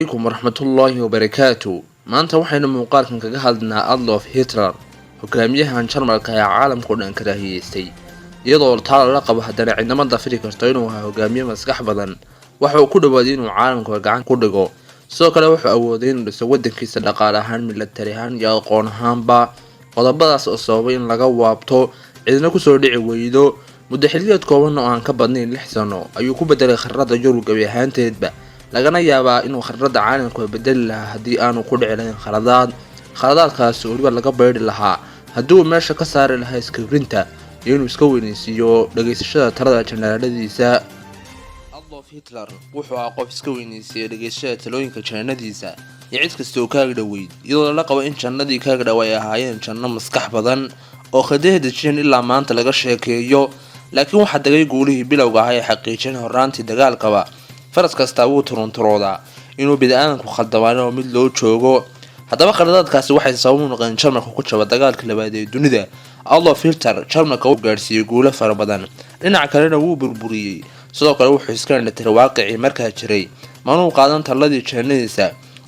عليكم ورحمة الله وبركاته maanta waxaynu muuqaalkan kaga hadlaynaa Adolf Hitler hogaamiyahan Jarmalka ee caalamka oo dhan karaahiyeystay iyadoo taalo la qabo haddana ciidamada Afrika karto inuu yahay hogaamiye maskax badan waxa uu ku dhawaaday inuu caalamka gacan ku dhigo sidoo kale wuxuu awooday inuu dhiso wadankiisa dhaqaale ahaan military ahaan iyo aqoon ahaanba qodobadaas oo sababay in laga waabto ciidana ku soo dhici weydo muddo xilliyeed kooban oo aan ka badnayn 6 sano ayuu ku bedelay khariidada Yurub gabi ahaanteedba lagana yaabaa inuu khariidada caalamka bedeli lahaa hadii aanu ku dhici lahayn khaladaadkaas oo waliba laga beeri lahaa hadii uu meesha ka saari lahaa iskabrinta iyo inuu iska weynaysiiyo dhageysashada talada janaaladiisa Adolf Hitler wuxuu ahaa qof iska weynaysiiyay dhageysashada talooyinka janaaladiisa iyo cid kasta oo kaaga dhaweyd iyadoo la qabo in jannadii kaaga dhaway ahaayeen janno maskax badan oo khadayda jin ilaa maanta laga sheekeeyo laakiin waxa dagay guulihii bilowga ah ee xaqiijin horaantii dagaalkaba faras kasta wuu turunturoodaa inuu bid'aanku khaldabaan oo mid loo joogo haddaba qardadkaasi waxay sabab u noqdeen Jarmalka ku jaba dagaalka labaad ee dunida Adolf Hitler Jarmalka uu gaarsiiyay guulo fara badan dhinaca kalena wuu burburiyay sidoo kale wuxuu iska dhintay waaqicii markaa jiray maanu qaadan taladii jannadiisa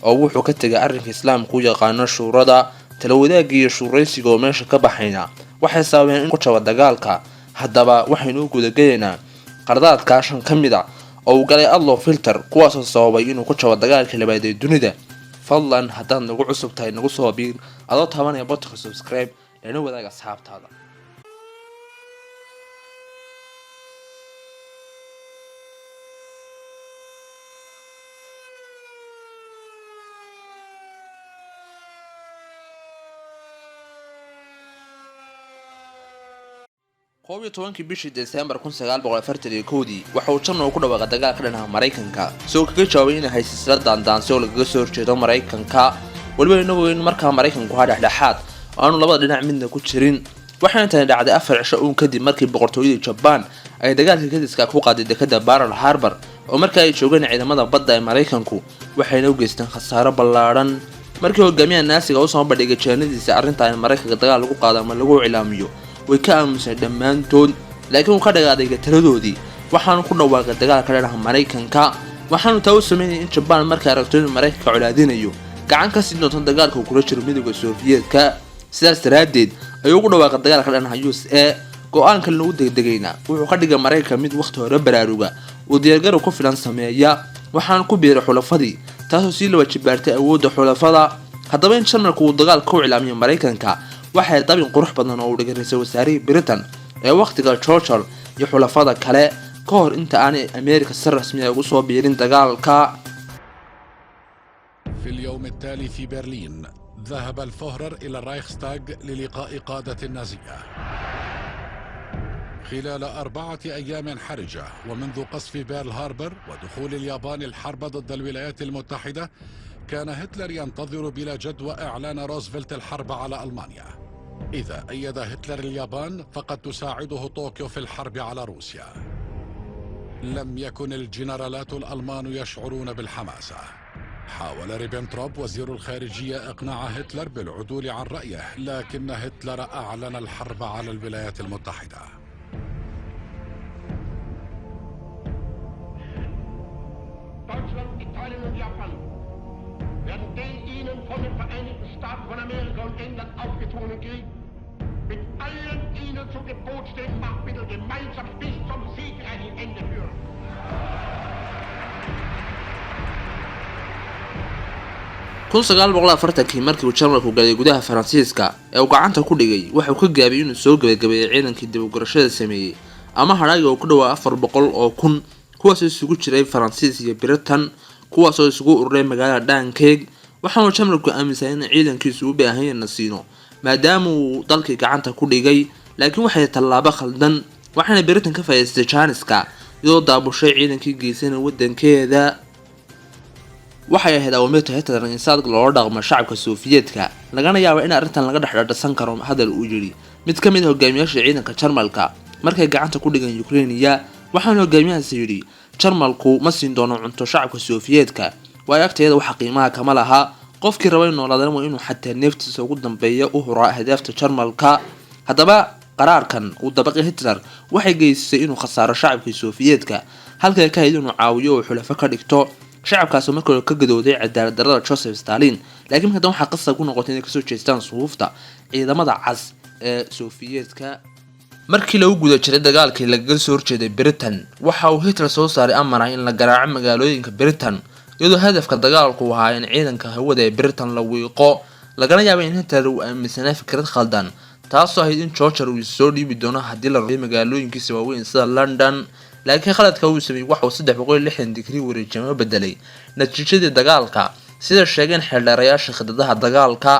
oo wuxuu ka tagay arrinka islaamka u yaqaan shuurada talawadaag iyo shuuraysiga oo meesha ka baxayna waxay sababeen in ku jaba dagaalka haddaba waxaynu u gudagaleynaa qardadka shan kamid ah oo galay Adolf Hitler kuwaas oo sababay inuu ku jabo dagaalka labaad ee dunida fadlan haddaan nagu cusub tahay nagu soo biir adoo taabanaya buttonka subscribe ee wadaaga asxaabtaada قوي tobankii bishii December 1941 waxa uu Jarmalku ku dhawaaqay dagaalka dhinaca Mareykanka soo kaga jawaabay in haysiisla daandaansi oo laga soo horjeedo Mareykanka waliba inuu markaa Mareykanku ha dhaxdhaxaad aanu labada dhinac midna ku jirin waxaana tan dhacday 4 cisho uun kadib markii boqortooyada Japan ay dagaalka kadiska ku qaaday dekedda Pearl Harbor oo markaa ay joogeen ciidamada badda ee Mareykanku waxayna u geysteen khasaaro ballaaran markii hogaamiyaha naasiga uu soo bandhigay jannadiisa arrinta in Mareykanka dagaal lagu qaado ama lagu cilaamiyo way ka aamusay dhamaantood laakiin uu ka dhagaaday tiradoodii waxaanu ku dhawaaqay dagaalka dhinaca Mareykanka waxaanu taa u sameeyay in Japan markay aragto in Mareykanka culaadinayo gacan ka sii doonto dagaalka kula jiro midowga Soviyetka sidaas daraadeed ayuu ku dhawaaqay dagaalka dhinaca USA go'aanka lagu degdegayna wuxuu ka dhigay Mareykanka mid waqti hore baraaruga oo diyaargarow ku filan sameeya waxaan ku biiray xulafadii taasoo si laba jibaartay awoodda xulafada haddaba in Jarmalku uu dagaalka ku cilaamiyo Mareykanka waxay dabin qurux badan oo u dhigay ra'iisul wasaaraha Britain ee waqtiga Churchill iyo xulafada kale ka hor inta aanay Ameerika si rasmi ah ugu soo biirin dagaalka. في اليوم التالي في برلين ذهب الفوهرر إلى الرايخستاغ للقاء قادة النازية. خلال 4 أيام حرجة ومنذ قصف بيرل هاربر ودخول اليابان الحرب ضد الولايات المتحدة كان هتلر ينتظر بلا جدوى إعلان روزفلت الحرب على ألمانيا. إذا أيد هتلر اليابان فقد تساعده طوكيو في الحرب على روسيا. لم يكن الجنرالات الألمان يشعرون بالحماسة. حاول ريبنتروب وزير الخارجية إقناع هتلر بالعدول عن رأيه لكن هتلر أعلن الحرب على الولايات المتحدة. werden den ihnen von den Vereinigten Staaten von Amerika und England aufgezwungenen Krieg mit allen ihnen zu Gebot stehenden Machtmitteln gemeinsam bis zum siegreichen Ende führen. markii uu Jarmalku galay gudaha Faransiiska ee uu gacanta ku dhigay waxa uu ka gaabay inuu soo gabagabeeyay ciidankii dib u gurashada sameeyay ama hadhaaga uu ku dhawaa 400 oo kun kuwaas oo isugu jiray Faransiis iyo Britain kuwaas oo isugu ururay magaalada Dunkirk waxaanu Jarmalku aaminsan in ciidankiisu u baahan yahay nasiino maadaama uu dalkii gacanta ku dhigay laakiin waxay tallaabo khaldan waxaana Britain ka faa'iideystay Janiska iyadoo daabushay ciidankii geesanay wadankeeda waxay ahayd awaamirta Hitler in saad loo dhaqmo shacabka Soviyetka lagana yaabo in arrintan laga dhaxdhasan karo hadal uu yiri mid ka mid ah hogaamiyaasha ciidanka Jarmalka markay gacanta ku dhigan Ukraine waxaanu hogaamiyahaasi yiri Jarmalku ma siin doono cunto shacabka Soviyetka way agteeda waxa qiimaha kama laha qofkii rabay noolaadana waa inuu xataa neeftiisa ugu dambeeya u huraa ahdaafta Jarmalka haddaba qaraarkan uu dabaqay Hitler waxay geysay inuu khasaaro shacabka Soviyetka halka ay ka hayeen inuu caawiyo oo xulafo ka dhigto shacabkaasoo markii hore ka gadooday cadaalad darrada Joseph Stalin, laakiin haddana waxaa qasab ku noqotay inay kasoo jeestaan sufuufta ciidamada cas ee Sofiyeetka. markii lagu guda jiray dagaalkii lagaga soo horjeeday Britain, waxa uu Hitler soo saaray amar ah in la garaaco magaalooyinka Britain, iyadoo hadafka dagaalku ahaa in ciidanka hawada ee Britain la wiiqo, lagana yaabay in Hitler uu aaminsanaa fikrad khaldan, taasoo ahayd in Churchill uu soo dhiibi doono haddii la rabay magaalooyinkiisa waaweyn sida London, laakiin khaladka uu sameeyay waxa uu 360 digrii wareejimo bedelay natiijadii dagaalka, sida sheegeen xeeldheerayaasha khidadaha dagaalka,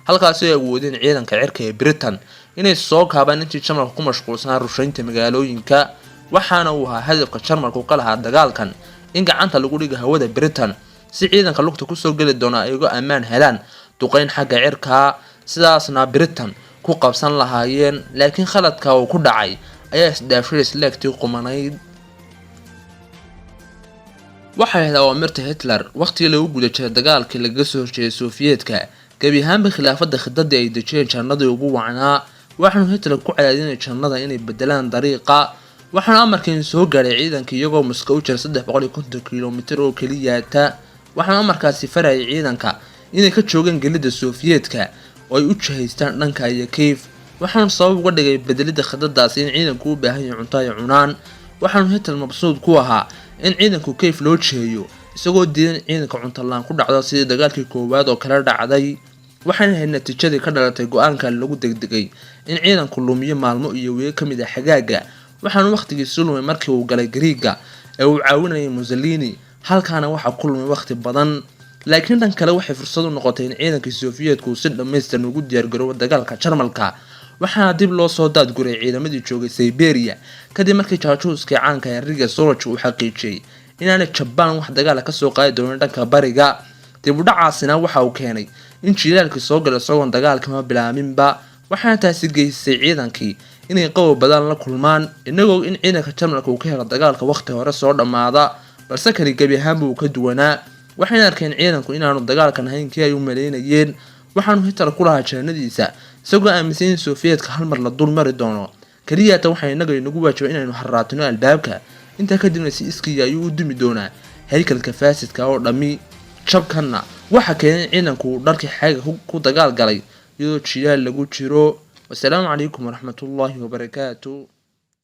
halkaas ay awoodeen ciidanka cirka ee Britain inay soo kaabaan intii Jarmalku ku mashquulsanaa rushaynta magaalooyinka, waxaana uu ahaa hadafka Jarmalku ka lahaa dagaalkan in gacanta lagu dhigo hawada Britain si ciidanka lugta ku soo gali doona ay uga ammaan helaan duqeyn xagga cirka, sidaasna Britain ku qabsan lahaayeen, laakiin khaladka uu ku dhacay ayaa isdhaafshay islaagtii qumanayd. waxay ahayd awaamirta Hitler waqtigii lagu guda jiray dagaalkii lagaga soo horjeeday Sofiyeetka, gabi ahaanba khilaafada khidadii ay dejiyeen jannadii ugu wacnaa, waxaanu Hitler ku cadaadinay jannada inay bedelaan dariiqa, waxaana amarkan soo gaaray ciidanka iyagoo Moscow u jira 350 kiiloomitir oo kaliya, waxaana amarkaasi farayay ciidanka inay ka joogaan gelida Sofiyeetka oo ay u jihaystaan dhanka iyo Kiev, waxaana sabab uga dhigay bedelida khidadaas in ciidanku u baahan yahay cunto ay cunaan, waxaanu Hitler mabsuud ku ahaa in ciidanku Kiev loo jeeyo isagoo diidan ciidanka cunto laan ku dhacdo sidii dagaalkii koowaad oo kala dhacday, waxaana ahayd natiijadii ka dhalatay go'aanka lagu degdegay in ciidanku lumiyo maalmo iyo weey ka mid ah xagaaga, waxaana waqtigiisu lumay markii uu galay Greega ee uu caawinayay Mussolini, halkaana waxa ku lumay waqti badan, laakiin dhan kale waxay fursad u noqotay in ciidanka Sofiyeetku si dhameystiran ugu diyaar garoobo dagaalka Jarmalka, waxaana dib loo soo daadguray ciidamadii joogay Siberia kadib markii jaajuuskii caanka ah Riga Sorge uu xaqiijiyay inaanay Japan wax dagaal ka soo qaadi doonin dhanka bariga. dib u dhacaasina waxa uu keenay in jiilaalkii soo galay isagoon dagaalka ma bilaaminba, waxaana taasi geysay ciidankii inay qabow badan la kulmaan, inagoo in ciidanka Jarmalka uu ka helo dagaalka waqti hore soo dhamaada, balse kani gabi ahaanba uu ka duwanaa, waxayna arkeen ciidanku inaanu dagaalkan ahayn kii ay u maleynayeen, waxaanu Hitler ku lahaa jannadiisa isagoo aaminsan in Sofiyeetka hal mar la dul mari doono, kaliya waxay inaga inagu waajibay inaynu harraatino albaabka, inta kadibna si iskii ayuu u dumi doonaa haykalka faasidka oo dhami. jabkana waxa keenay ciidanku dharkii xaga ku dagaal galay iyadoo jilaal lagu jiro. Wassalaamu calaykum waraxmatullaahi wabarakaatuh.